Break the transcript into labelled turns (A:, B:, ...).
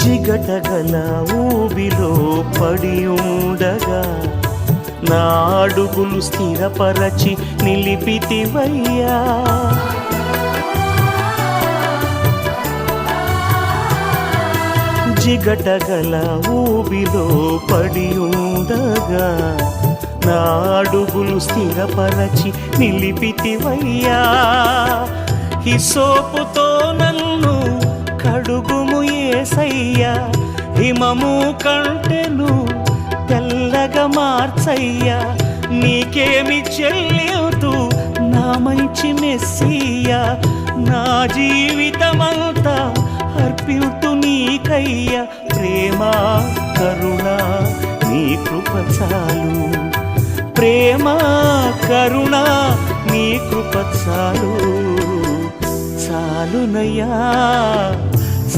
A: జిగటగల ఊబిలో పడి ఉండగా నా అడుగులు స్థిరపరచి నిలిపితివయ్యా. జిగటగల ఊబిలో పడి ఉండగా నా అడుగులు స్థిరపరచి నిలిపితివయ్యా. హిసోపుతో నన్ను కడుగుము యేసయ్యా, హిమము కంటెను తెల్లగా మార్చయ్యా. నీకేమి చెల్లితూ నా మంచి మెస్సియా, నా జీవితమంతా అర్పితు నీకయ్యా. ప్రేమ కరుణ నీ కృప చాలు, ప్రేమ కరుణ నీ కృప చాలు, చాలునయ్యా.